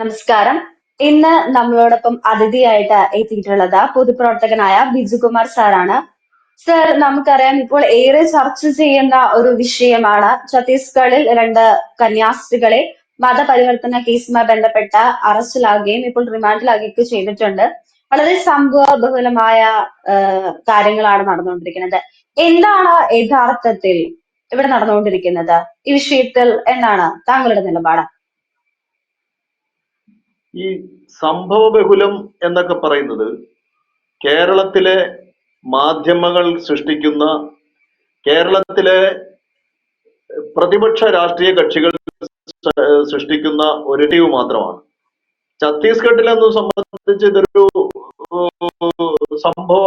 നമസ്കാരം. ഇന്ന് നമ്മളോടൊപ്പം അതിഥിയായിട്ട് എത്തിയിട്ടുള്ളത് പൊതുപ്രവർത്തകനായ ബിജുകുമാർ സാറാണ്. സർ, നമുക്കറിയാം ഇപ്പോൾ ഏറെ ചർച്ച ചെയ്യുന്ന ഒരു വിഷയമാണ് ഛത്തീസ്ഗഡിൽ 2 കന്യാസ്ത്രീകളെ മതപരിവർത്തന കേസുമായി ബന്ധപ്പെട്ട് അറസ്റ്റിലാകുകയും ഇപ്പോൾ റിമാൻഡിലാകുകയൊക്കെ ചെയ്തിട്ടുണ്ട്. വളരെ സംഭവ ബഹുലമായ കാര്യങ്ങളാണ് നടന്നുകൊണ്ടിരിക്കുന്നത്. എന്താണ് യഥാർത്ഥത്തിൽ ഇവിടെ നടന്നുകൊണ്ടിരിക്കുന്നത് ഈ വിഷയത്തിൽ എന്നാണ് താങ്കളുടെ നിലപാട്? ഈ സംഭവബഹുലം എന്നൊക്കെ പറയുന്നത് കേരളത്തിലെ മാധ്യമങ്ങൾ സൃഷ്ടിക്കുന്ന, കേരളത്തിലെ പ്രതിപക്ഷ രാഷ്ട്രീയ കക്ഷികൾ സൃഷ്ടിക്കുന്ന ഒരു ടീവ് മാത്രമാണ്. ഛത്തീസ്ഗഡിലെന്ന് സംബന്ധിച്ച് ഇതൊരു സംഭവ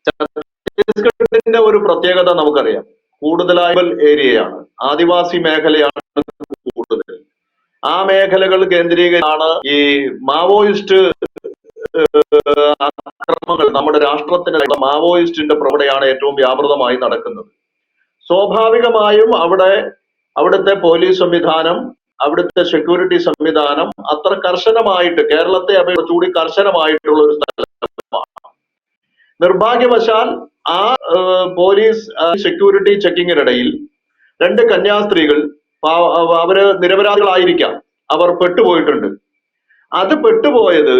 ഛത്തീസ്ഗഡിന്റെ ഒരു പ്രത്യേകത നമുക്കറിയാം. കൂടുതലായി ഏരിയയാണ്, ആദിവാസി മേഖലയാണ് കൂടുതൽ. ആ മേഖലകൾ കേന്ദ്രീകരിച്ചാണ് ഈ മാവോയിസ്റ്റ് അക്രമങ്ങൾ, നമ്മുടെ രാഷ്ട്രത്തിന് മാവോയിസ്റ്റിന്റെ പ്രവണതയാണ് ഏറ്റവും വ്യാപൃതമായി നടക്കുന്നത്. സ്വാഭാവികമായും അവിടുത്തെ പോലീസ് സംവിധാനം, അവിടുത്തെ സെക്യൂരിറ്റി സംവിധാനം അത്ര കർശനമായിട്ട്, കേരളത്തെ അപേക്ഷിച്ചുകൂടി കർശനമായിട്ടുള്ള ഒരു സ്ഥലമാണ്. നിർഭാഗ്യവശാൽ ആ പോലീസ് സെക്യൂരിറ്റി ചെക്കിങ്ങിനിടയിൽ 2 കന്യാസ്ത്രീകൾ, അവര് നിരപരാധികളായിരിക്കാം, അവർ പെട്ടുപോയിട്ടുണ്ട്. അത് പെട്ടുപോയത്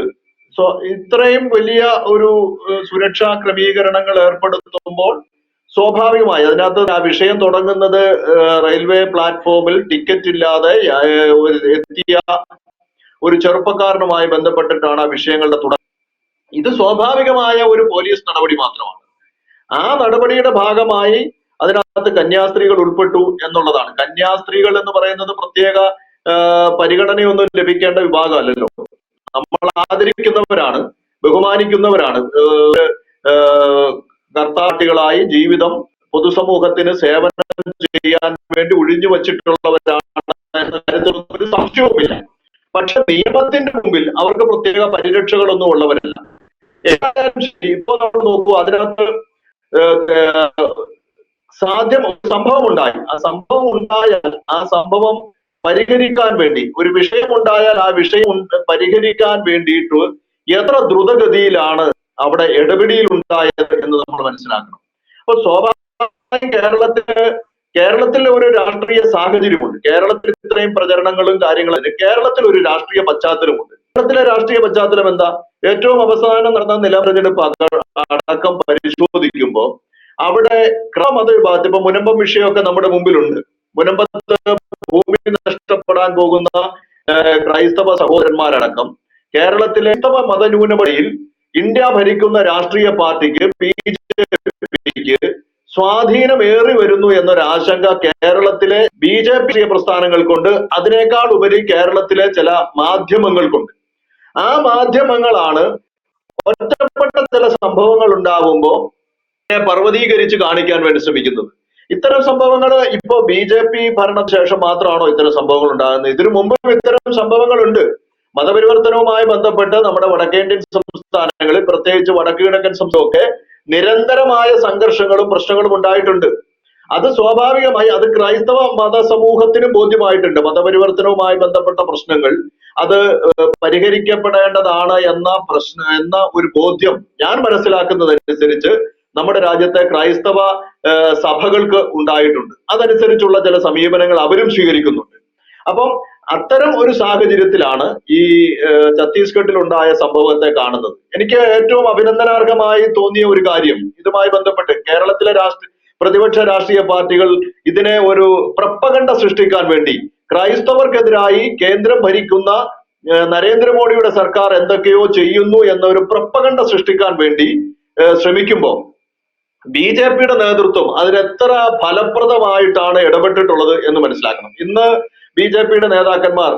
ഇത്രയും വലിയ ഒരു സുരക്ഷാ ക്രമീകരണങ്ങൾ ഏർപ്പെടുത്തുമ്പോൾ സ്വാഭാവികമായി അതിനകത്ത് ആ വിഷയം തുടങ്ങുന്നത് റെയിൽവേ പ്ലാറ്റ്ഫോമിൽ ടിക്കറ്റ് ഇല്ലാതെ എത്തിയ ഒരു ചെറുപ്പക്കാരനുമായി ബന്ധപ്പെട്ടിട്ടാണ് ആ വിഷയങ്ങളുടെ തുടക്കം. ഇത് സ്വാഭാവികമായ ഒരു പോലീസ് നടപടി മാത്രമാണ്. ആ നടപടിയുടെ ഭാഗമായി അതിനകത്ത് കന്യാസ്ത്രീകൾ ഉൾപ്പെട്ടു എന്നുള്ളതാണ്. കന്യാസ്ത്രീകൾ എന്ന് പറയുന്നത് പ്രത്യേക പരിഗണനയൊന്നും ലഭിക്കേണ്ട വിഭാഗമല്ലല്ലോ. നമ്മൾ ആദരിക്കുന്നവരാണ്, ബഹുമാനിക്കുന്നവരാണ്. കർത്താട്ടികളായി ജീവിതം പൊതുസമൂഹത്തിന് സേവനം ചെയ്യാൻ വേണ്ടി ഒഴിഞ്ഞു വച്ചിട്ടുള്ളവരാണ് എന്ന കാര്യത്തിൽ ഒരു സംശയവുമില്ല. പക്ഷെ നിയമത്തിന്റെ മുമ്പിൽ അവർക്ക് പ്രത്യേക പരിരക്ഷകളൊന്നും ഉള്ളവരല്ല. ഇപ്പൊ നമ്മൾ നോക്കൂ, അതിനകത്ത് സംഭവം ഉണ്ടായി. ആ സംഭവം ഉണ്ടായാൽ ആ സംഭവം പരിഹരിക്കാൻ വേണ്ടി, ഒരു വിഷയം ഉണ്ടായാൽ ആ വിഷയം പരിഹരിക്കാൻ വേണ്ടിയിട്ട് എത്ര ദ്രുതഗതിയിലാണ് അവിടെ ഇടപെടിയിൽ ഉണ്ടായത് എന്ന് നമ്മൾ മനസ്സിലാക്കണം. അപ്പൊ സ്വാഭാവികമായും കേരളത്തിലെ ഒരു രാഷ്ട്രീയ സാഹചര്യമുണ്ട്. കേരളത്തിൽ ഇത്രയും പ്രചരണങ്ങളും കാര്യങ്ങളും, കേരളത്തിൽ ഒരു രാഷ്ട്രീയ പശ്ചാത്തലമുണ്ട്. കേരളത്തിലെ രാഷ്ട്രീയ പശ്ചാത്തലം എന്താ? ഏറ്റവും അവസാനം നടന്ന നിലതെരഞ്ഞെടുപ്പ് അടക്കം പരിശോധിക്കുമ്പോൾ അവിടെ ക്രമമതവിഭാഗത്തിൽ, ഇപ്പൊ മുനമ്പം വിഷയമൊക്കെ നമ്മുടെ മുമ്പിലുണ്ട്. മുനമ്പത്ത് ഭൂമി നഷ്ടപ്പെടാൻ പോകുന്ന ക്രൈസ്തവ സഹോദരന്മാരടക്കം കേരളത്തിലെ ക്രൈസ്തവ മതന്യൂനപടിയിൽ ഇന്ത്യ ഭരിക്കുന്ന രാഷ്ട്രീയ പാർട്ടിക്ക് ബിജെപിക്ക് സ്വാധീനമേറി വരുന്നു എന്നൊരാശങ്ക കേരളത്തിലെ ബിജെപി പ്രസ്ഥാനങ്ങൾക്കുണ്ട്. അതിനേക്കാൾ ഉപരി കേരളത്തിലെ ചില മാധ്യമങ്ങൾക്കുണ്ട്. ആ മാധ്യമങ്ങളാണ് ഒറ്റപ്പെട്ട ചില സംഭവങ്ങൾ ഉണ്ടാകുമ്പോൾ പർവ്വതീകരിച്ച് കാണിക്കാൻ വേണ്ടി ശ്രമിക്കുന്നത്. ഇത്തരം സംഭവങ്ങൾ ഇപ്പോ ബിജെപി ഭരണശേഷം മാത്രമാണോ ഇത്തരം സംഭവങ്ങൾ ഉണ്ടാകുന്നത്? ഇതിനു മുമ്പും ഇത്തരം സംഭവങ്ങളുണ്ട്. മതപരിവർത്തനവുമായി ബന്ധപ്പെട്ട് നമ്മുടെ വടക്കേന്ത്യൻ സംസ്ഥാനങ്ങളിൽ, പ്രത്യേകിച്ച് വടക്ക് കിഴക്കൻ സംസ്ഥാനമൊക്കെ നിരന്തരമായ സംഘർഷങ്ങളും പ്രശ്നങ്ങളും ഉണ്ടായിട്ടുണ്ട്. അത് സ്വാഭാവികമായി അത് ക്രൈസ്തവ മതസമൂഹത്തിനും ബോധ്യമായിട്ടുണ്ട്. മതപരിവർത്തനവുമായി ബന്ധപ്പെട്ട പ്രശ്നങ്ങൾ അത് പരിഹരിക്കപ്പെടേണ്ടതാണ് എന്ന ഒരു ബോധ്യം ഞാൻ മനസ്സിലാക്കുന്നതനുസരിച്ച് നമ്മുടെ രാജ്യത്തെ ക്രൈസ്തവ സഭകൾക്ക് ഉണ്ടായിട്ടുണ്ട്. അതനുസരിച്ചുള്ള ചില സമീപനങ്ങൾ അവരും സ്വീകരിക്കുന്നുണ്ട്. അപ്പം അത്തരം ഒരു സാഹചര്യത്തിലാണ് ഈ ഛത്തീസ്ഗഡിൽ ഉണ്ടായ സംഭവത്തെ കാണുന്നത്. എനിക്ക് ഏറ്റവും അഭിനന്ദനാർഹമായി തോന്നിയ ഒരു കാര്യം, ഇതുമായി ബന്ധപ്പെട്ട് കേരളത്തിലെ പ്രതിപക്ഷ രാഷ്ട്രീയ പാർട്ടികൾ ഇതിനെ ഒരു പ്രപ്പകണ്ട സൃഷ്ടിക്കാൻ വേണ്ടി, ക്രൈസ്തവർക്കെതിരായി കേന്ദ്രം ഭരിക്കുന്ന നരേന്ദ്രമോദിയുടെ സർക്കാർ എന്തൊക്കെയോ ചെയ്യുന്നു എന്നൊരു പ്രപ്പകണ്ട സൃഷ്ടിക്കാൻ വേണ്ടി ശ്രമിക്കുമ്പോൾ ബിജെപിയുടെ നേതൃത്വം അതിനെത്ര ഫലപ്രദമായിട്ടാണ് ഇടപെട്ടിട്ടുള്ളത് എന്ന് മനസ്സിലാക്കണം. ഇന്ന് ബിജെപിയുടെ നേതാക്കന്മാർ,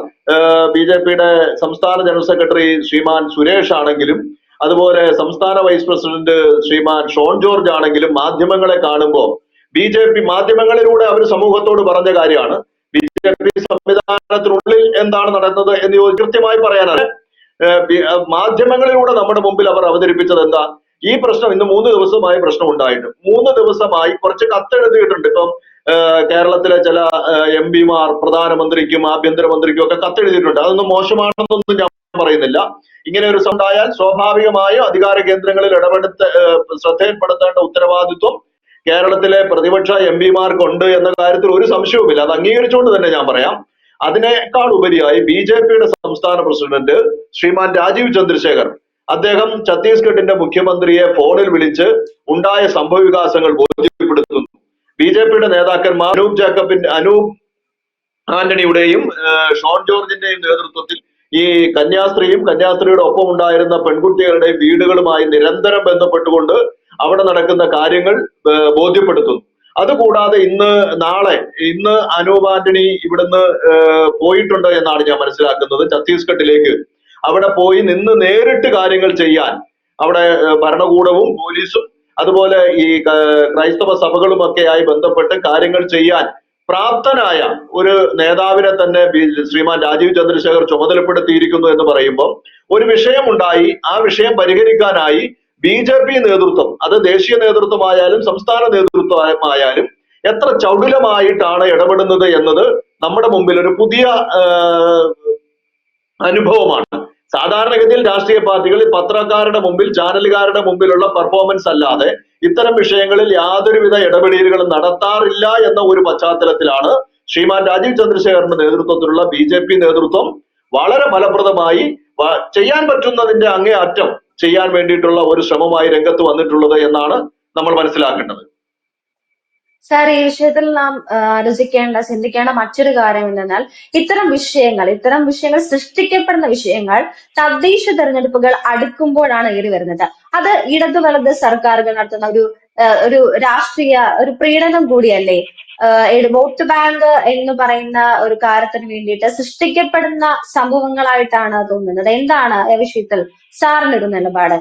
ബിജെപിയുടെ സംസ്ഥാന ജനറൽ സെക്രട്ടറി ശ്രീമാൻ സുരേഷ് ആണെങ്കിലും, അതുപോലെ സംസ്ഥാന വൈസ് പ്രസിഡന്റ് ശ്രീമാൻ ഷോൺ ജോർജ് ആണെങ്കിലും മാധ്യമങ്ങളെ കാണുമ്പോൾ ബിജെപി മാധ്യമങ്ങളിലൂടെ അവർ സമൂഹത്തോട് പറഞ്ഞ കാര്യമാണ്, ബിജെപി സംവിധാനത്തിനുള്ളിൽ എന്താണ് നടന്നത് എന്ന് കൃത്യമായി പറയാനാണ്. മാധ്യമങ്ങളിലൂടെ നമ്മുടെ മുമ്പിൽ അവർ അവതരിപ്പിച്ചത് എന്താ? ഈ പ്രശ്നം ഇന്ന് 3 ദിവസമായി പ്രശ്നം ഉണ്ടായിട്ട് 3 ദിവസമായി കുറച്ച് കത്തെഴുതിയിട്ടുണ്ട്. ഇപ്പം കേരളത്തിലെ ചില MP മാർ പ്രധാനമന്ത്രിക്കും ആഭ്യന്തരമന്ത്രിക്കും ഒക്കെ കത്തെഴുതിയിട്ടുണ്ട്. അതൊന്നും മോശമാണെന്നൊന്നും ഞാൻ പറയുന്നില്ല. ഇങ്ങനെ ഒരു ഉണ്ടായാൽ സ്വാഭാവികമായും അധികാര കേന്ദ്രങ്ങളിൽ ശ്രദ്ധയിൽപ്പെടുത്തേണ്ട ഉത്തരവാദിത്വം കേരളത്തിലെ പ്രതിപക്ഷ MP മാർക്കുണ്ട് എന്ന കാര്യത്തിൽ ഒരു സംശയവുമില്ല. അത് അംഗീകരിച്ചുകൊണ്ട് തന്നെ ഞാൻ പറയാം, അതിനേക്കാൾ ഉപരിയായി BJP-യുടെ സംസ്ഥാന പ്രസിഡന്റ് ശ്രീമാൻ രാജീവ് ചന്ദ്രശേഖർ അദ്ദേഹം ഛത്തീസ്ഗഡിന്റെ മുഖ്യമന്ത്രിയെ ഫോണിൽ വിളിച്ച് ഉണ്ടായ സംഭവ വികാസങ്ങൾ ബോധ്യപ്പെടുത്തുന്നു. BJP-യുടെ നേതാക്കന്മാർ അനൂപ് ആന്റണിയുടെയും ഷോൺ ജോർജിന്റെയും നേതൃത്വത്തിൽ ഈ കന്യാസ്ത്രീയും കന്യാസ്ത്രീയുടെ ഒപ്പം ഉണ്ടായിരുന്ന പെൺകുട്ടികളുടെയും വീടുകളുമായി നിരന്തരം ബന്ധപ്പെട്ടുകൊണ്ട് അവിടെ നടക്കുന്ന കാര്യങ്ങൾ ബോധ്യപ്പെടുത്തുന്നു. അതുകൂടാതെ ഇന്ന് അനൂപ് ആന്റണി ഇവിടുന്ന് പോയിട്ടുണ്ട് എന്നാണ് ഞാൻ മനസ്സിലാക്കുന്നത് ഛത്തീസ്ഗഡിലേക്ക്. അവിടെ പോയി നിന്ന് നേരിട്ട് കാര്യങ്ങൾ ചെയ്യാൻ അവിടെ ഭരണകൂടവും പോലീസും അതുപോലെ ഈ ക്രൈസ്തവ സഭകളുമൊക്കെയായി ബന്ധപ്പെട്ട് കാര്യങ്ങൾ ചെയ്യാൻ പ്രാപ്തനായ ഒരു നേതാവിനെ തന്നെ ശ്രീമാൻ രാജീവ് ചന്ദ്രശേഖർ ചുമതലപ്പെടുത്തിയിരിക്കുന്നു എന്ന് പറയുമ്പോൾ ഒരു വിഷയമുണ്ടായി, ആ വിഷയം പരിഹരിക്കാനായി BJP നേതൃത്വം, അത് ദേശീയ നേതൃത്വമായാലും സംസ്ഥാന നേതൃത്വമായാലും എത്ര ചൗടിലമായിട്ടാണ് ഇടപെടുന്നത് എന്നത് നമ്മുടെ മുമ്പിൽ ഒരു പുതിയ അനുഭവമാണ്. സാധാരണഗതിയിൽ രാഷ്ട്രീയ പാർട്ടികൾ പത്രക്കാരുടെ മുമ്പിൽ, ചാനലുകാരുടെ മുമ്പിലുള്ള പെർഫോമൻസ് അല്ലാതെ ഇത്തരം വിഷയങ്ങളിൽ യാതൊരുവിധ ഇടപെടലുകളും നടത്താറില്ല എന്ന ഒരു പശ്ചാത്തലത്തിലാണ് ശ്രീമാൻ രാജീവ് ചന്ദ്രശേഖറിന്റെ നേതൃത്വത്തിലുള്ള BJP നേതൃത്വം വളരെ ഫലപ്രദമായി ചെയ്യാൻ പറ്റുന്നതിന്റെ അങ്ങേ അറ്റം ചെയ്യാൻ വേണ്ടിയിട്ടുള്ള ഒരു ശ്രമമായി രംഗത്ത് വന്നിട്ടുള്ളത് എന്നാണ് നമ്മൾ മനസ്സിലാക്കേണ്ടത്. സാർ, ഈ വിഷയത്തിൽ നാം ചിന്തിക്കേണ്ട മറ്റൊരു കാര്യം എന്തെന്നാൽ ഇത്തരം വിഷയങ്ങൾ സൃഷ്ടിക്കപ്പെടുന്ന വിഷയങ്ങൾ തദ്ദേശ തെരഞ്ഞെടുപ്പുകൾ അടുക്കുമ്പോഴാണ് ഏറി വരുന്നത്. അത് ഇടതു വലത് സർക്കാരുകൾ നടത്തുന്ന ഒരു രാഷ്ട്രീയ ഒരു പ്രീണനം കൂടിയല്ലേ? വോട്ട് ബാങ്ക് എന്ന് പറയുന്ന ഒരു കാര്യത്തിന് വേണ്ടിയിട്ട് സൃഷ്ടിക്കപ്പെടുന്ന സംഭവങ്ങളായിട്ടാണ് തോന്നുന്നത്. എന്താണ് ഈ വിഷയത്തിൽ സാറിനൊരു നിലപാട്?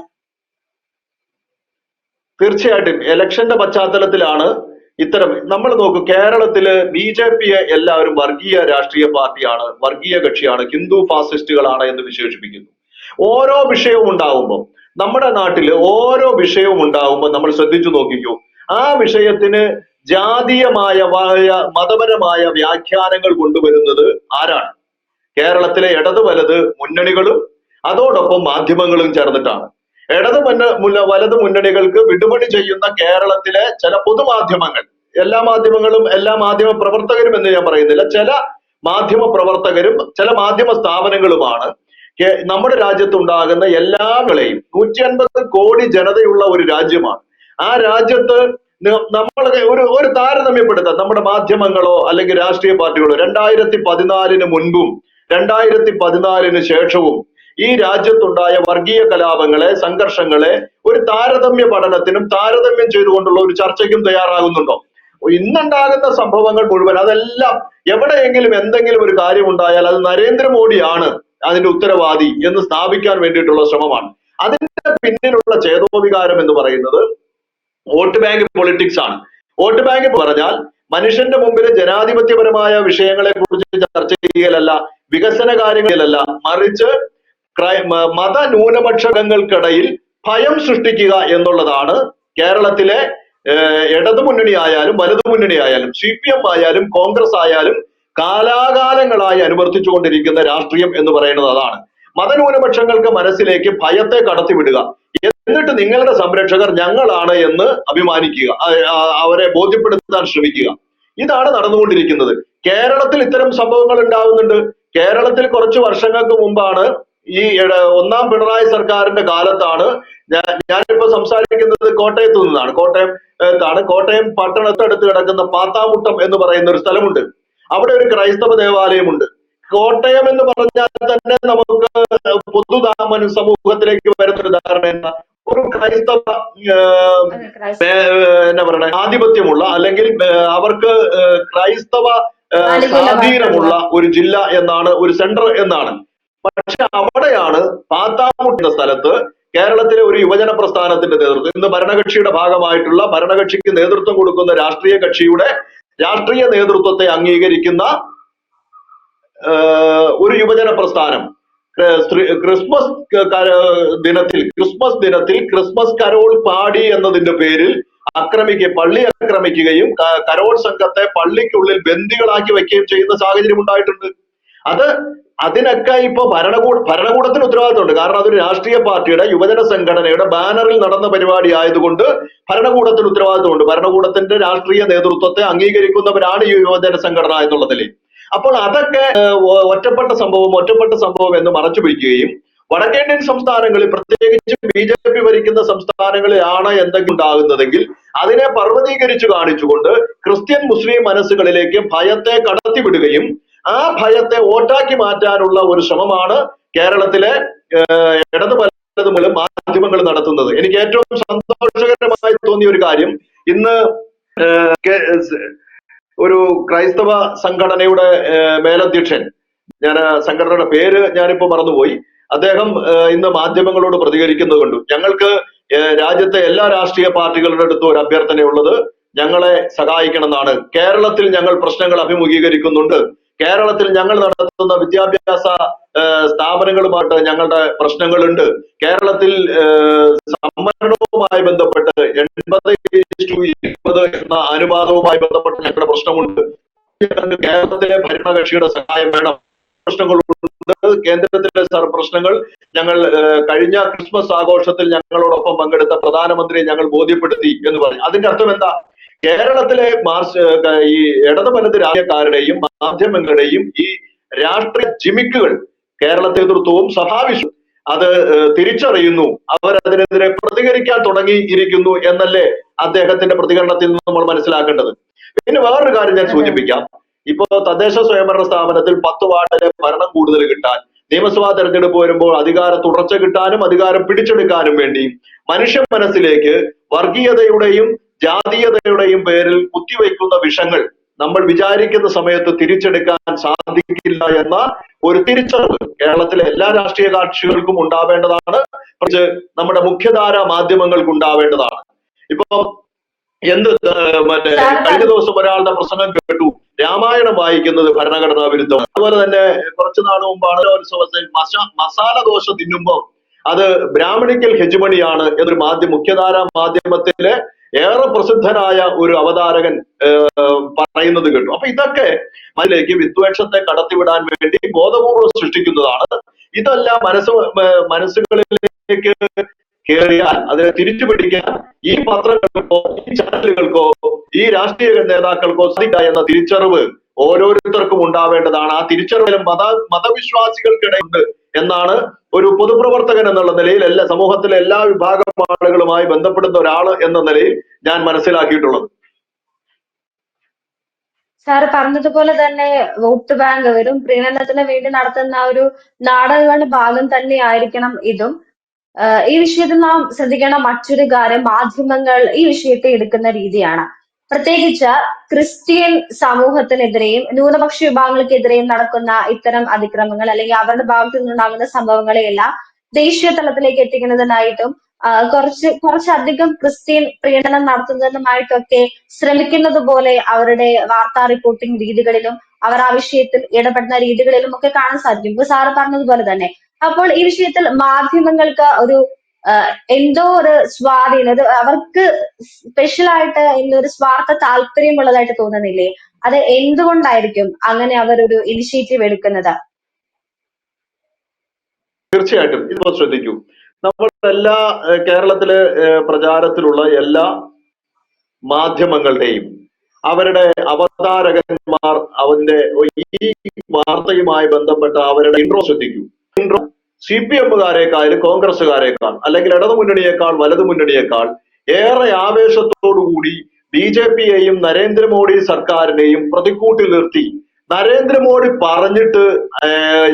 തീർച്ചയായിട്ടും ഇലക്ഷന്റെ പശ്ചാത്തലത്തിലാണ് ഇത്തരം, നമ്മൾ നോക്കൂ, കേരളത്തില് BJP-യെ എല്ലാവരും വർഗീയ രാഷ്ട്രീയ പാർട്ടിയാണ്, വർഗീയ കക്ഷിയാണ്, ഹിന്ദു ഫാസിസ്റ്റുകളാണ് എന്ന് വിശേഷിപ്പിക്കുന്നു. ഓരോ വിഷയവും ഉണ്ടാവുമ്പോൾ, നമ്മുടെ നാട്ടില് ഓരോ വിഷയവും ഉണ്ടാവുമ്പോൾ നമ്മൾ ശ്രദ്ധിച്ചു നോക്കിക്കൂ, ആ വിഷയത്തിന് ജാതീയമായ മതപരമായ വ്യാഖ്യാനങ്ങൾ കൊണ്ടുവരുന്നത് ആരാണ്? കേരളത്തിലെ ഇടത് വലത് മുന്നണികളും അതോടൊപ്പം മാധ്യമങ്ങളും ചേർന്നിട്ടാണ്. വലത് മുന്നണികൾക്ക് വിടുപണി ചെയ്യുന്ന കേരളത്തിലെ ചില പൊതുമാധ്യമങ്ങൾ, എല്ലാ മാധ്യമങ്ങളും എല്ലാ മാധ്യമ പ്രവർത്തകരും എന്ന് ഞാൻ പറയുന്നില്ല, ചില മാധ്യമ പ്രവർത്തകരും ചില മാധ്യമ സ്ഥാപനങ്ങളുമാണ് നമ്മുടെ രാജ്യത്തുണ്ടാകുന്ന എല്ലാവരെയും 150 കോടി ജനതയുള്ള ഒരു രാജ്യമാണ്. ആ രാജ്യത്ത് നമ്മൾ ഒരു താരതമ്യപ്പെടുത്താം. നമ്മുടെ മാധ്യമങ്ങളോ അല്ലെങ്കിൽ രാഷ്ട്രീയ പാർട്ടികളോ 2014 മുൻപും 2014 ശേഷവും ഈ രാജ്യത്തുണ്ടായ വർഗീയ കലാപങ്ങളെ, സംഘർഷങ്ങളെ ഒരു താരതമ്യ പഠനത്തിനും താരതമ്യം ചെയ്തുകൊണ്ടുള്ള ഒരു ചർച്ചയ്ക്കും തയ്യാറാകുന്നുണ്ടോ? ഇന്നുണ്ടാകുന്ന സംഭവങ്ങൾ മുഴുവൻ, അതെല്ലാം എവിടെയെങ്കിലും എന്തെങ്കിലും ഒരു കാര്യം ഉണ്ടായാൽ അത് നരേന്ദ്രമോദിയാണ് അതിന്റെ ഉത്തരവാദി എന്ന് സ്ഥാപിക്കാൻ വേണ്ടിയിട്ടുള്ള ശ്രമമാണ്. അതിന്റെ പിന്നിലുള്ള ചേതോവികാരം എന്ന് പറയുന്നത് വോട്ട് ബാങ്ക് പൊളിറ്റിക്സ് ആണ്. വോട്ട് ബാങ്ക് പറഞ്ഞാൽ മനുഷ്യന്റെ മുമ്പിൽ ജനാധിപത്യപരമായ വിഷയങ്ങളെ കുറിച്ച് ചർച്ച ചെയ്യലല്ല, വികസന കാര്യങ്ങളിലല്ല, മറിച്ച് മത ന്യൂനപക്ഷങ്ങൾക്കിടയിൽ ഭയം സൃഷ്ടിക്കുക എന്നുള്ളതാണ് കേരളത്തിലെ ഇടതു മുന്നണി ആയാലും വലതു മുന്നണി ആയാലും CPM ആയാലും കോൺഗ്രസ് ആയാലും കാലാകാലങ്ങളായി അനുവർത്തിച്ചുകൊണ്ടിരിക്കുന്ന രാഷ്ട്രീയം എന്ന് പറയുന്നത് അതാണ്. മതന്യൂനപക്ഷങ്ങൾക്ക് മനസ്സിലേക്ക് ഭയത്തെ കടത്തിവിടുക, എന്നിട്ട് നിങ്ങളുടെ സംരക്ഷകർ ഞങ്ങളാണ് എന്ന് അഭിമാനിക്കുക, അവരെ ബോധ്യപ്പെടുത്താൻ ശ്രമിക്കുക. ഇതാണ് നടന്നുകൊണ്ടിരിക്കുന്നത്. കേരളത്തിൽ ഇത്തരം സംഭവങ്ങൾ ഉണ്ടാവുന്നുണ്ട്. കേരളത്തിൽ കുറച്ച് വർഷങ്ങൾക്ക് മുമ്പാണ്, ഈ ഒന്നാം പിണറായി സർക്കാരിന്റെ കാലത്താണ്, ഞാനിപ്പോ സംസാരിക്കുന്നത് കോട്ടയത്ത് നിന്നാണ്. കോട്ടയം പട്ടണത്തടുത്ത് കിടക്കുന്ന പാത്താമുട്ടം എന്ന് പറയുന്ന ഒരു സ്ഥലമുണ്ട്. അവിടെ ഒരു ക്രൈസ്തവ ദേവാലയമുണ്ട്. കോട്ടയം എന്ന് പറഞ്ഞാൽ തന്നെ നമുക്ക് സമൂഹത്തിലേക്ക് വരുന്നൊരു ധാരണ എന്താ? ഒരു ക്രൈസ്തവ എന്നാ പറയണ ആധിപത്യമുള്ള അല്ലെങ്കിൽ അവർക്ക് ക്രൈസ്തവ സ്വാധീനമുള്ള ഒരു ജില്ല എന്നാണ്, ഒരു സെന്റർ എന്നാണ്. പക്ഷെ അവിടെയാണ് പാത്താമുട്ടുന്ന സ്ഥലത്ത് കേരളത്തിലെ ഒരു യുവജന പ്രസ്ഥാനത്തിന്റെ നേതൃത്വം, ഇന്ന് ഭരണകക്ഷിയുടെ ഭാഗമായിട്ടുള്ള, ഭരണകക്ഷിക്ക് നേതൃത്വം കൊടുക്കുന്ന രാഷ്ട്രീയ കക്ഷിയുടെ രാഷ്ട്രീയ നേതൃത്വത്തെ അംഗീകരിക്കുന്ന ഒരു യുവജന പ്രസ്ഥാനം ക്രിസ്മസ് ദിനത്തിൽ ക്രിസ്മസ് കരോൾ പാടി എന്നതിന്റെ പേരിൽ പള്ളി ആക്രമിക്കുകയും കരോൾ സംഘത്തെ പള്ളിക്കുള്ളിൽ ബന്ദികളാക്കി വെക്കുകയും ചെയ്യുന്ന സാഹചര്യം ഉണ്ടായിട്ടുണ്ട്. അതിനൊക്കെ ഇപ്പൊ ഭരണകൂടത്തിന് ഉത്തരവാദിത്തമുണ്ട്. കാരണം അതൊരു രാഷ്ട്രീയ പാർട്ടിയുടെ യുവജന സംഘടനയുടെ ബാനറിൽ നടന്ന പരിപാടി ആയതുകൊണ്ട് ഭരണകൂടത്തിന് ഉത്തരവാദിത്തമുണ്ട്. ഭരണകൂടത്തിന്റെ രാഷ്ട്രീയ നേതൃത്വത്തെ അംഗീകരിക്കുന്നവരാണ് ഈ യുവജന സംഘടന എന്നുള്ളതിൽ. അപ്പോൾ അതൊക്കെ ഒറ്റപ്പെട്ട സംഭവം എന്ന് മറച്ചു പിടിക്കുകയും വടക്കേന്ത്യൻ സംസ്ഥാനങ്ങളിൽ, പ്രത്യേകിച്ച് BJP ഭരിക്കുന്ന സംസ്ഥാനങ്ങളിലാണ് എന്തെങ്കിലും ഉണ്ടാകുന്നതെങ്കിൽ അതിനെ പർവ്വതീകരിച്ചു കാണിച്ചുകൊണ്ട് ക്രിസ്ത്യൻ മുസ്ലിം മനസ്സുകളിലേക്ക് ഭയത്തെ കടത്തിവിടുകയും ആ ഭയത്തെ വോട്ടാക്കി മാറ്റാനുള്ള ഒരു ശ്രമമാണ് കേരളത്തിലെ ഇടതു വലതുമുള്ള മാധ്യമങ്ങൾ നടത്തുന്നത്. എനിക്ക് ഏറ്റവും സന്തോഷകരമായി തോന്നിയ ഒരു കാര്യം, ഇന്ന് ഒരു ക്രൈസ്തവ സംഘടനയുടെ മേലധ്യക്ഷൻ, ഞാൻ സംഘടനയുടെ പേര് ഞാനിപ്പോ മറന്നുപോയി, അദ്ദേഹം ഇന്ന് മാധ്യമങ്ങളോട് പ്രതികരിക്കുന്നത് കണ്ടു. ഞങ്ങൾക്ക് രാജ്യത്തെ എല്ലാ രാഷ്ട്രീയ പാർട്ടികളുടെ അടുത്തും ഒരു അഭ്യർത്ഥനയുള്ളത്, ഞങ്ങളെ സഹായിക്കണം എന്നാണ്. കേരളത്തിൽ ഞങ്ങൾ പ്രശ്നങ്ങൾ അഭിമുഖീകരിക്കുന്നുണ്ട്. കേരളത്തിൽ ഞങ്ങൾ നടത്തുന്ന വിദ്യാഭ്യാസ സ്ഥാപനങ്ങളുമായിട്ട് ഞങ്ങളുടെ പ്രശ്നങ്ങളുണ്ട്. കേരളത്തിൽ സംവരണവുമായി ബന്ധപ്പെട്ട് 80:20 എന്ന അനുപാതവുമായി ബന്ധപ്പെട്ട് ഞങ്ങളുടെ പ്രശ്നമുണ്ട്. കേരളത്തിലെ ഭരണകക്ഷിയുടെ സഹായം വേണം. പ്രശ്നങ്ങളുണ്ട്. കേന്ദ്രത്തിലെ പ്രശ്നങ്ങൾ ഞങ്ങൾ കഴിഞ്ഞ ക്രിസ്മസ് ആഘോഷത്തിൽ ഞങ്ങളോടൊപ്പം പങ്കെടുത്ത പ്രധാനമന്ത്രിയെ ഞങ്ങൾ ബോധ്യപ്പെടുത്തി എന്ന് പറഞ്ഞു. അതിന്റെ അർത്ഥം എന്താ? കേരളത്തിലെ ഈ ഇടതു വലത് രാഷ്ട്രീയക്കാരുടെയും മാധ്യമങ്ങളുടെയും ഈ രാഷ്ട്രീയ ജിമിക്കുകൾ കേരള നേതൃത്വവും സഭാവിശ്വം അത് തിരിച്ചറിയുന്നു. അവരതിനെതിരെ പ്രതികരിക്കാൻ തുടങ്ങിയിരിക്കുന്നു എന്നല്ലേ അദ്ദേഹത്തിന്റെ പ്രതികരണത്തിൽ നിന്ന് നമ്മൾ മനസ്സിലാക്കേണ്ടത്. പിന്നെ വേറൊരു കാര്യം ഞാൻ സൂചിപ്പിക്കാം. ഇപ്പോ തദ്ദേശ സ്വയംഭരണ സ്ഥാപനത്തിൽ 10 വാർഡിലെ ഭരണം കൂടുതൽ കിട്ടാൻ, നിയമസഭാ തെരഞ്ഞെടുപ്പ് വരുമ്പോൾ അധികാര തുടർച്ച കിട്ടാനും അധികാരം പിടിച്ചെടുക്കാനും വേണ്ടി മനുഷ്യ മനസ്സിലേക്ക് വർഗീയതയുടെയും ജാതീയതയുടെയും പേരിൽ കുത്തിവെക്കുന്ന വിഷങ്ങൾ നമ്മൾ വിചാരിക്കുന്ന സമയത്ത് തിരിച്ചെടുക്കാൻ സാധിക്കില്ല എന്ന ഒരു തിരിച്ചറിവ് കേരളത്തിലെ എല്ലാ രാഷ്ട്രീയ കക്ഷികൾക്കും ഉണ്ടാവേണ്ടതാണ്. നമ്മുടെ മുഖ്യധാരാ മാധ്യമങ്ങൾക്ക് ഉണ്ടാവേണ്ടതാണ്. ഇപ്പൊ കഴിഞ്ഞ ദിവസം ഒരാളുടെ പ്രസംഗം കേട്ടു, രാമായണം വായിക്കുന്നത് ഭരണഘടനാ വിരുദ്ധമാണ്. അതുപോലെ തന്നെ കുറച്ചു നാൾ മുമ്പാണ് ഒരു മസാല ദോശ തിന്നുമ്പോൾ അത് ബ്രാഹ്മണിക്കൽ ഹെജുമണിയാണ് എന്നൊരു മുഖ്യധാരാ മാധ്യമത്തിലെ ഏറെ പ്രസിദ്ധനായ ഒരു അവതാരകൻ പറയുന്നത് കേട്ടു. അപ്പൊ ഇതൊക്കെ അതിലേക്ക് വിദ്വേഷത്തെ കടത്തിവിടാൻ വേണ്ടി ബോധപൂർവ്വം സൃഷ്ടിക്കുന്നതാണ്. ഇതെല്ലാം മനസ്സുകളിലേക്ക് കയറിയാൽ അതിനെ തിരിച്ചു പിടിക്കാൻ ഈ പത്രങ്ങൾക്കോ ഈ ചാനലുകൾക്കോ ഈ രാഷ്ട്രീയ നേതാക്കൾക്കോ സാധിക്കുക എന്ന തിരിച്ചറിവ് ഓരോരുത്തർക്കും ഉണ്ടാവേണ്ടതാണ്. ആ തിരിച്ചറിവിലും മതവിശ്വാസികൾക്കിടയുണ്ട് എന്നാണ് ഒരു പൊതുപ്രവർത്തകൻ എന്നുള്ള നിലയിൽ, സമൂഹത്തിലെ എല്ലാ വിഭാഗം ആളുകളുമായി ബന്ധപ്പെടുന്ന ഒരാൾ എന്ന നിലയിൽ ഞാൻ മനസ്സിലാക്കിയിട്ടുള്ളത്. സാറ് പറഞ്ഞതുപോലെ തന്നെ വോട്ട് ബാങ്ക് വെറും പ്രീണനത്തിന് വേണ്ടി നടത്തുന്ന ഒരു നാടകങ്ങളുടെ ഭാഗം തന്നെ ആയിരിക്കണം ഇതും. ഈ വിഷയത്തിൽ നാം ശ്രദ്ധിക്കേണ്ട മറ്റൊരു കാര്യം, മാധ്യമങ്ങൾ ഈ വിഷയത്തെ എടുക്കുന്ന രീതിയാണ്. പ്രത്യേകിച്ച് ക്രിസ്ത്യൻ സമൂഹത്തിനെതിരെയും ന്യൂനപക്ഷ വിഭാഗങ്ങൾക്കെതിരെയും നടക്കുന്ന ഇത്തരം അതിക്രമങ്ങൾ അല്ലെങ്കിൽ അവരുടെ ഭാഗത്തു നിന്നുണ്ടാകുന്ന സംഭവങ്ങളെയെല്ലാം ദേശീയ തലത്തിലേക്ക് എത്തിക്കുന്നതിനായിട്ടും കുറച്ചധികം ക്രിസ്ത്യൻ പ്രീണനം നടത്തുന്നതിനുമായിട്ടൊക്കെ ശ്രമിക്കുന്നത് പോലെ അവരുടെ വാർത്താ റിപ്പോർട്ടിംഗ് രീതികളിലും അവർ ആ വിഷയത്തിൽ ഇടപെടുന്ന രീതികളിലും ഒക്കെ കാണാൻ സാധിക്കും. ഇപ്പൊ സാറ് പറഞ്ഞതുപോലെ തന്നെ. അപ്പോൾ ഈ വിഷയത്തിൽ മാധ്യമങ്ങൾക്ക് ഒരു എന്തോ ഒരു സ്വാധീനം, അവർക്ക് സ്പെഷ്യലായിട്ട് ഒരു സ്വാർത്ഥ താല്പര്യമുള്ളതായിട്ട് തോന്നുന്നില്ലേ? അത് എന്തുകൊണ്ടായിരിക്കും അങ്ങനെ അവരൊരു ഇനിഷ്യേറ്റീവ് എടുക്കുന്നത്? തീർച്ചയായിട്ടും ഇതിപ്പോ ശ്രദ്ധിക്കൂ, നമ്മളെല്ലാ കേരളത്തിലെ പ്രചാരത്തിലുള്ള എല്ലാ മാധ്യമങ്ങളുടെയും അവരുടെ അവതാരകന്മാർ അവന്റെ ഈ വാർത്തയുമായി ബന്ധപ്പെട്ട അവരുടെ ഇൻട്രോ ശ്രദ്ധിക്കൂ. ഇൻട്രോ CPM-കാരേക്കാൾ കോൺഗ്രസ്സുകാരേക്കാൾ അല്ലെങ്കിൽ ഇടതുമുന്നണിയേക്കാൾ വലതുമുന്നണിയേക്കാൾ ഏറെ ആവേശത്തോടുകൂടി BJP-യെയും നരേന്ദ്രമോദി സർക്കാരിനെയും പ്രതിക്കൂട്ടിൽ നിർത്തി നരേന്ദ്രമോദി പറഞ്ഞിട്ട്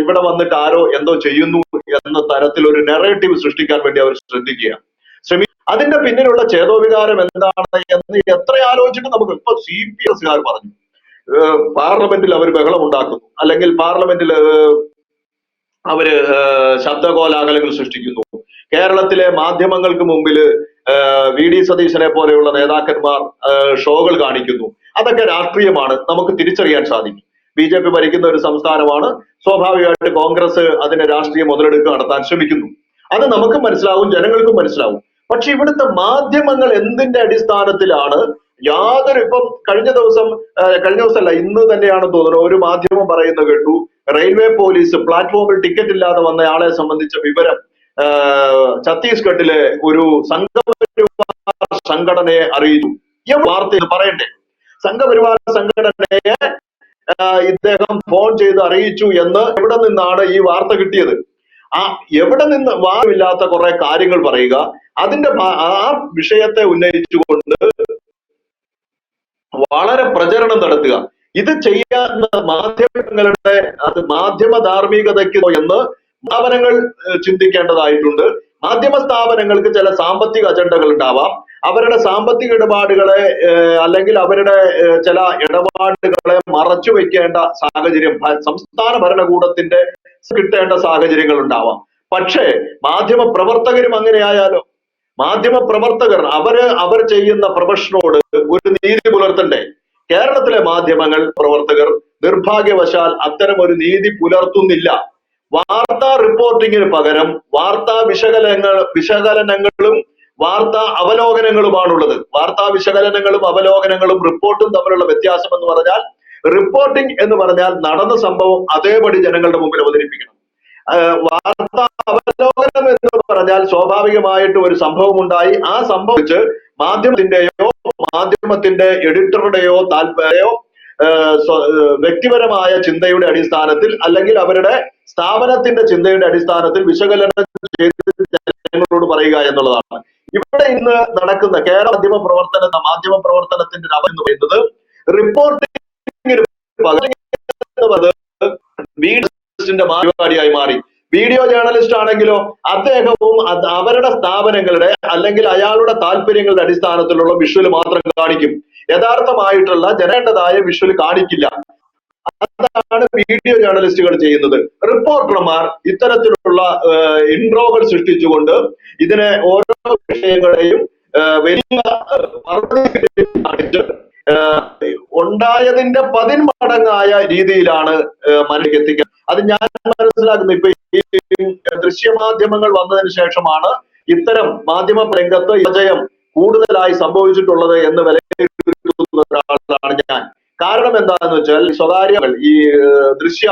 ഇവിടെ വന്നിട്ട് ആരോ എന്തോ ചെയ്യുന്നു എന്ന തരത്തിൽ ഒരു നെറേറ്റീവ് സൃഷ്ടിക്കാൻ വേണ്ടി അവർ അതിന്റെ പിന്നിലുള്ള ചേതോവികാരം എന്താണ് എന്ന് എത്ര ആലോചിച്ചിട്ട് നമുക്ക് ഇപ്പൊ CPS-കാർ പറഞ്ഞു പാർലമെന്റിൽ അവർ ബഹളം ഉണ്ടാക്കുന്നു, അല്ലെങ്കിൽ പാർലമെന്റിൽ അവര് ശബ്ദകോലാഹലങ്ങൾ സൃഷ്ടിക്കുന്നു. കേരളത്തിലെ മാധ്യമങ്ങൾക്ക് മുമ്പിൽ VD സതീശനെ പോലെയുള്ള നേതാക്കന്മാർ ഷോകൾ കാണിക്കുന്നു. അതൊക്കെ രാഷ്ട്രീയമാണ്, നമുക്ക് തിരിച്ചറിയാൻ സാധിക്കും. BJP ഭരിക്കുന്ന ഒരു സംസ്ഥാനമാണ്. സ്വാഭാവികമായിട്ട് കോൺഗ്രസ് അതിനെ രാഷ്ട്രീയ മുതലെടുപ്പ് നടത്താൻ ശ്രമിക്കുന്നു. അത് നമുക്കും മനസ്സിലാവും, ജനങ്ങൾക്കും മനസ്സിലാവും. പക്ഷെ ഇവിടുത്തെ മാധ്യമങ്ങൾ എന്തിന്റെ അടിസ്ഥാനത്തിലാണ് ഇപ്പം കഴിഞ്ഞ ദിവസമല്ല, ഇന്ന് തന്നെയാണെന്ന് തോന്നുന്നു, ഒരു മാധ്യമം പറയുന്നത് കേട്ടു, റെയിൽവേ പോലീസ് പ്ലാറ്റ്ഫോമിൽ ടിക്കറ്റ് ഇല്ലാതെ വന്ന ആളെ സംബന്ധിച്ച വിവരം ഛത്തീസ്ഗഡിലെ ഒരു സംഘപരിവാർ സംഘടനയെ അറിയിച്ചു. ഈ വാർത്ത ഇത് പറയണ്ടേ? സംഘപരിവാർ സംഘടനയെ ഇദ്ദേഹം ഫോൺ ചെയ്ത് അറിയിച്ചു എന്ന് എവിടെ നിന്നാണ് ഈ വാർത്ത കിട്ടിയത്? എവിടെ നിന്ന് വാദമില്ലാത്ത കുറെ കാര്യങ്ങൾ പറയുക, അതിന്റെ ആ വിഷയത്തെ ഉന്നയിച്ചുകൊണ്ട് വളരെ പ്രചരണം നടത്തുക. ഇത് ചെയ്യാൻ മാധ്യമങ്ങളുടെ മാധ്യമ ധാർമ്മികതയ്ക്ക് എന്ന് സ്ഥാപനങ്ങൾ ചിന്തിക്കേണ്ടതായിട്ടുണ്ട്. മാധ്യമ സ്ഥാപനങ്ങൾക്ക് ചില സാമ്പത്തിക അജണ്ടകൾ ഉണ്ടാവാം. അവരുടെ സാമ്പത്തിക ഇടപാടുകളെ അല്ലെങ്കിൽ അവരുടെ ചില ഇടപാടുകളെ മറച്ചു വെക്കേണ്ട സാഹചര്യം സംസ്ഥാന ഭരണകൂടത്തിന്റെ കിട്ടേണ്ട സാഹചര്യങ്ങൾ ഉണ്ടാവാം. പക്ഷേ മാധ്യമ പ്രവർത്തകരും അങ്ങനെയായാലോ? മാധ്യമ പ്രവർത്തകർ അവർ ചെയ്യുന്ന പ്രൊഫഷനോട് ഒരു നീതി പുലർത്തണ്ടേ? കേരളത്തിലെ മാധ്യമങ്ങൾ പ്രവർത്തകർ നിർഭാഗ്യവശാൽ അത്തരം ഒരു നീതി പുലർത്തുന്നില്ല. വാർത്താ റിപ്പോർട്ടിങ്ങിന് പകരം വാർത്താ വിശകലനങ്ങളും വാർത്താ അവലോകനങ്ങളുമാണുള്ളത്. വാർത്താ വിശകലനങ്ങളും അവലോകനങ്ങളും റിപ്പോർട്ടും തമ്മിലുള്ള വ്യത്യാസം എന്ന് പറഞ്ഞാൽ, റിപ്പോർട്ടിംഗ് എന്ന് പറഞ്ഞാൽ നടന്ന സംഭവം അതേപടി ജനങ്ങളുടെ മുമ്പിൽ അവതരിപ്പിക്കണം. വാർത്താ അവലോകനം എന്ന് പറഞ്ഞാൽ സ്വാഭാവികമായിട്ട് ഒരു സംഭവം ഉണ്ടായി, ആ സംഭവിച്ച് മാധ്യമത്തിന്റെ എഡിറ്ററുടെയോ താല്പര്യമോ വ്യക്തിപരമായ ചിന്തയുടെ അടിസ്ഥാനത്തിൽ അല്ലെങ്കിൽ അവരുടെ സ്ഥാപനത്തിന്റെ ചിന്തയുടെ അടിസ്ഥാനത്തിൽ വിശകലനം ചെയ്ത് ജനങ്ങളോട് പറയുക എന്നുള്ളതാണ്. ഇവിടെ ഇന്ന് നടക്കുന്ന കേരള മാധ്യമ പ്രവർത്തനത്തിന്റെ ഒരു അവസ്ഥ എന്ന് പറയുന്നത് റിപ്പോർട്ടിംഗിന് പരിപാടിയായി മാറി. വീഡിയോ ജേർണലിസ്റ്റ് ആണെങ്കിലോ അദ്ദേഹവും അവരുടെ സ്ഥാപനങ്ങളുടെ അല്ലെങ്കിൽ അയാളുടെ താല്പര്യങ്ങളുടെ അടിസ്ഥാനത്തിലുള്ള വിഷ്വൽ മാത്രം കാണിക്കും. യഥാർത്ഥമായിട്ടുള്ള ജനേണ്ടതായ വിഷ്വൽ കാണിക്കില്ല. അതാണ് വീഡിയോ ജേർണലിസ്റ്റുകൾ ചെയ്യുന്നത്. റിപ്പോർട്ടർമാർ ഇത്തരത്തിലുള്ള ഇൻട്രോകൾ സൃഷ്ടിച്ചുകൊണ്ട് ഇതിനെ ഓരോ വിഷയങ്ങളെയും വലിയ കാണിച്ച് ഉണ്ടായതിന്റെ 10 മടങ്ങായ രീതിയിലാണ് മനസ്സിലേക്ക് എത്തിക്കുക. അത് ഞാൻ മനസ്സിലാക്കുന്നു. ഇപ്പൊ ഈ ദൃശ്യമാധ്യമങ്ങൾ വന്നതിന് ശേഷമാണ് ഇത്തരം മാധ്യമ രംഗത്ത് വിജയം കൂടുതലായി സംഭവിച്ചിട്ടുള്ളത് എന്ന് വിലയിരുത്തുന്ന ഒരാളാണ് ഞാൻ. കാരണം എന്താണെന്ന് വെച്ചാൽ സ്വകാര്യങ്ങൾ ഈ ദൃശ്യ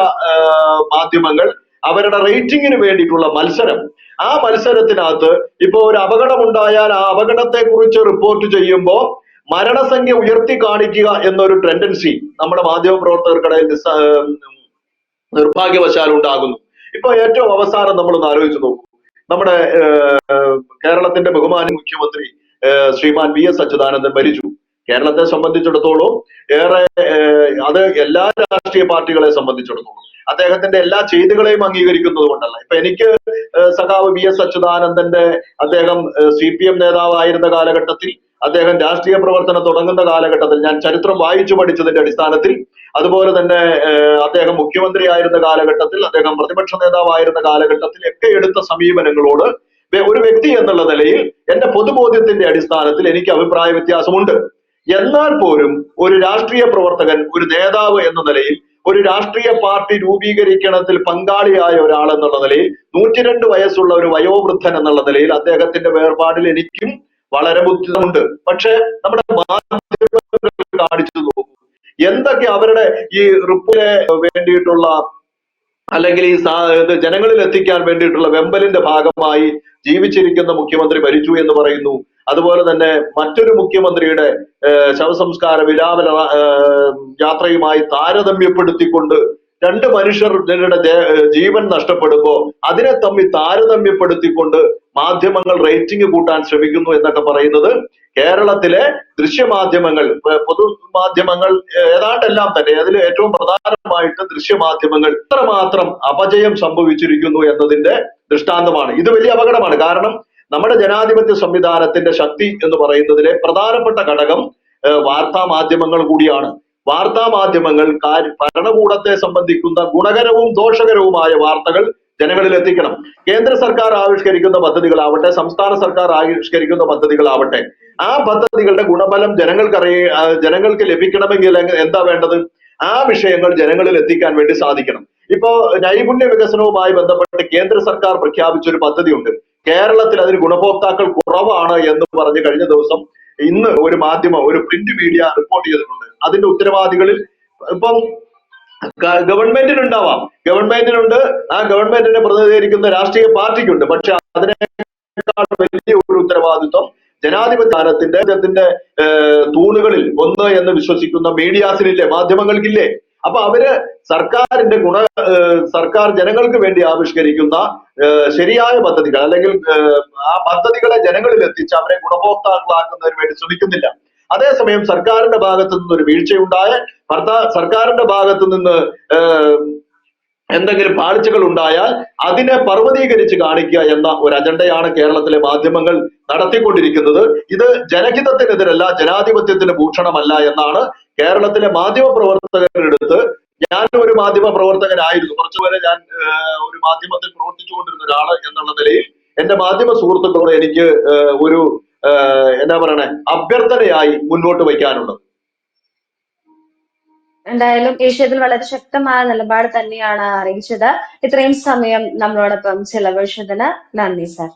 മാധ്യമങ്ങൾ അവരുടെ റേറ്റിംഗിന് വേണ്ടിയിട്ടുള്ള മത്സരം, ആ മത്സരത്തിനകത്ത് ഇപ്പോ ഒരു അപകടമുണ്ടായാൽ ആ അപകടത്തെ കുറിച്ച് റിപ്പോർട്ട് ചെയ്യുമ്പോൾ മരണസംഖ്യ ഉയർത്തി കാണിക്കുക എന്നൊരു ടെൻഡൻസി നമ്മുടെ മാധ്യമ പ്രവർത്തകർക്കിടയിൽ നിർഭാഗ്യവശാൽ ഉണ്ടാകുന്നു. ഇപ്പൊ ഏറ്റവും അവസാനം നമ്മളൊന്ന് ആലോചിച്ച് നോക്കൂ. നമ്മുടെ കേരളത്തിന്റെ ബഹുമാന്യ മുഖ്യമന്ത്രി ശ്രീമാൻ VS അച്യുതാനന്ദൻ മരിച്ചു. കേരളത്തെ സംബന്ധിച്ചിടത്തോളം ഏറെ അത് എല്ലാ രാഷ്ട്രീയ പാർട്ടികളെ സംബന്ധിച്ചിടത്തോളം അദ്ദേഹത്തിന്റെ എല്ലാ ചെയ്തികളെയും അംഗീകരിക്കുന്നത് കൊണ്ടല്ല. ഇപ്പൊ എനിക്ക് സഖാവ് VS അച്യുതാനന്ദന്റെ അദ്ദേഹം CPM നേതാവായിരുന്ന കാലഘട്ടത്തിൽ, അദ്ദേഹം രാഷ്ട്രീയ പ്രവർത്തനം തുടങ്ങുന്ന കാലഘട്ടത്തിൽ ഞാൻ ചരിത്രം വായിച്ചു പഠിച്ചതിന്റെ അടിസ്ഥാനത്തിൽ, അതുപോലെ തന്നെ അദ്ദേഹം മുഖ്യമന്ത്രി ആയിരുന്ന കാലഘട്ടത്തിൽ, അദ്ദേഹം പ്രതിപക്ഷ നേതാവായിരുന്ന കാലഘട്ടത്തിൽ ഒക്കെ എടുത്ത സമീപനങ്ങളോട് ഒരു വ്യക്തി എന്നുള്ള നിലയിൽ എന്റെ പൊതുബോധ്യത്തിന്റെ അടിസ്ഥാനത്തിൽ എനിക്ക് അഭിപ്രായ വ്യത്യാസമുണ്ട്. എന്നാൽ പോലും ഒരു രാഷ്ട്രീയ പ്രവർത്തകൻ, ഒരു നേതാവ് എന്ന നിലയിൽ, ഒരു രാഷ്ട്രീയ പാർട്ടി രൂപീകരിക്കണത്തിൽ പങ്കാളിയായ ഒരാൾ എന്നുള്ള നിലയിൽ, 102 വയസ്സുള്ള ഒരു വയോവൃദ്ധൻ എന്നുള്ള നിലയിൽ അദ്ദേഹത്തിന്റെ വേർപാടിൽ എനിക്കും വളരെ ബുദ്ധിമുട്ടുണ്ട്. പക്ഷെ നമ്മുടെ മാധ്യമങ്ങൾ കാണിച്ചു നോക്കൂ, എന്തൊക്കെ അവരുടെ ഈ റിപ്പോർട്ടിന് വേണ്ടിയിട്ടുള്ള അല്ലെങ്കിൽ ഈ ജനങ്ങളിൽ എത്തിക്കാൻ വേണ്ടിയിട്ടുള്ള വെമ്പലിന്റെ ഭാഗമായി ജീവിച്ചിരിക്കുന്ന മുഖ്യമന്ത്രി മരിച്ചു എന്ന് പറയുന്നു. അതുപോലെ തന്നെ മറ്റൊരു മുഖ്യമന്ത്രിയുടെ ശവസംസ്കാര വിലാപന യാത്രയുമായി താരതമ്യപ്പെടുത്തിക്കൊണ്ട് 2 മനുഷ്യരുടെ ജീവൻ നഷ്ടപ്പെടുമ്പോ അതിനെ തമ്മിൽ താരതമ്യപ്പെടുത്തിക്കൊണ്ട് മാധ്യമങ്ങൾ റേറ്റിംഗ് കൂട്ടാൻ ശ്രമിക്കുന്നു എന്നൊക്കെ പറയുന്നത് കേരളത്തിലെ ദൃശ്യമാധ്യമങ്ങൾ, പൊതുമാധ്യമങ്ങൾ ഏതാണ്ടെല്ലാം തന്നെ, അതിൽ ഏറ്റവും പ്രധാനമായിട്ട് ദൃശ്യമാധ്യമങ്ങൾ ഇത്രമാത്രം അപജയം സംഭവിച്ചിരിക്കുന്നു എന്നതിന്റെ ദൃഷ്ടാന്തമാണ്. ഇത് വലിയ അപകടമാണ്. കാരണം നമ്മുടെ ജനാധിപത്യ സംവിധാനത്തിന്റെ ശക്തി എന്ന് പറയുന്നതിലെ പ്രധാനപ്പെട്ട ഘടകം വാർത്താ മാധ്യമങ്ങൾ കൂടിയാണ്. വാർത്താ മാധ്യമങ്ങൾ ഭരണകൂടത്തെ സംബന്ധിക്കുന്ന ഗുണകരവും ദോഷകരവുമായ വാർത്തകൾ ജനങ്ങളിൽ എത്തിക്കണം. കേന്ദ്ര സർക്കാർ ആവിഷ്കരിക്കുന്ന പദ്ധതികളാവട്ടെ, സംസ്ഥാന സർക്കാർ ആവിഷ്കരിക്കുന്ന പദ്ധതികളാവട്ടെ, ആ പദ്ധതികളുടെ ഗുണഫലം ജനങ്ങൾക്ക് ലഭിക്കണമെങ്കിൽ എന്താ വേണ്ടത്? ആ വിഷയങ്ങൾ ജനങ്ങളിൽ എത്തിക്കാൻ വേണ്ടി സാധിക്കണം. ഇപ്പോ നൈപുണ്യ വികസനവുമായി ബന്ധപ്പെട്ട് കേന്ദ്ര സർക്കാർ പ്രഖ്യാപിച്ച ഒരു പദ്ധതിയുണ്ട്. കേരളത്തിൽ അതിന് ഗുണഭോക്താക്കൾ കുറവാണ് എന്ന് പറഞ്ഞ് കഴിഞ്ഞ ദിവസം ഇന്ന് ഒരു മാധ്യമം, ഒരു പ്രിന്റ് മീഡിയ റിപ്പോർട്ട് ചെയ്തിട്ടുണ്ട്. അതിന്റെ ഉത്തരവാദികളിൽ ഇപ്പം ഗവൺമെന്റിനുണ്ടാവാം, ഗവൺമെന്റിനുണ്ട്, ആ ഗവൺമെന്റിനെ പ്രതിനിധീകരിക്കുന്ന രാഷ്ട്രീയ പാർട്ടിക്കുണ്ട്. പക്ഷെ അതിനേക്കാൾ വലിയ ഒരു ഉത്തരവാദിത്വം ജനാധിപത്യത്തിന്റെ തൂണുകളിൽ ഒന്ന് എന്ന് വിശ്വസിക്കുന്ന മീഡിയാസിനില്ലേ, മാധ്യമങ്ങൾക്കില്ലേ? അപ്പൊ അവര് സർക്കാരിന്റെ സർക്കാർ ജനങ്ങൾക്ക് വേണ്ടി ആവിഷ്കരിക്കുന്ന ശരിയായ പദ്ധതികൾ അല്ലെങ്കിൽ ആ പദ്ധതികളെ ജനങ്ങളിൽ എത്തിച്ച് അവരെ ഗുണഭോക്താക്കളാക്കുന്നതിന് വേണ്ടി ശ്രമിക്കുന്നില്ല. അതേസമയം സർക്കാരിന്റെ ഭാഗത്തു നിന്ന് ഒരു വീഴ്ചയുണ്ടായാൽ, സർക്കാരിന്റെ ഭാഗത്തു നിന്ന് എന്തെങ്കിലും പാളിച്ചകൾ ഉണ്ടായാൽ അതിനെ പർവ്വതീകരിച്ച് കാണിക്കുക എന്ന ഒരു അജണ്ടയാണ് കേരളത്തിലെ മാധ്യമങ്ങൾ നടത്തിക്കൊണ്ടിരിക്കുന്നത്. ഇത് ജനഹിതത്തിനെതിരല്ല, ജനാധിപത്യത്തിന് ഭൂഷണമല്ല എന്നാണ് കേരളത്തിലെ മാധ്യമ പ്രവർത്തകരെടുത്ത്. ഞാൻ ഒരു മാധ്യമ പ്രവർത്തകനായിരുന്നു, കുറച്ചുവരെ ഞാൻ ഒരു മാധ്യമത്തിൽ പ്രവർത്തിച്ചുകൊണ്ടിരുന്ന ഒരാള് എന്നുള്ള നിലയിൽ എന്റെ മാധ്യമ സുഹൃത്തുക്കളോട് എനിക്ക് ഒരു എന്താ പറയണേ, അഭ്യർത്ഥനയായി മുന്നോട്ട് വയ്ക്കാനുള്ളത്. എന്തായാലും ഈ വിഷയത്തിൽ വളരെ ശക്തമായ നിലപാട് തന്നെയാണ് അറിയിച്ചത്. ഇത്രയും സമയം നമ്മളോടൊപ്പം ചെലവഴിച്ചതിന് നന്ദി സർ.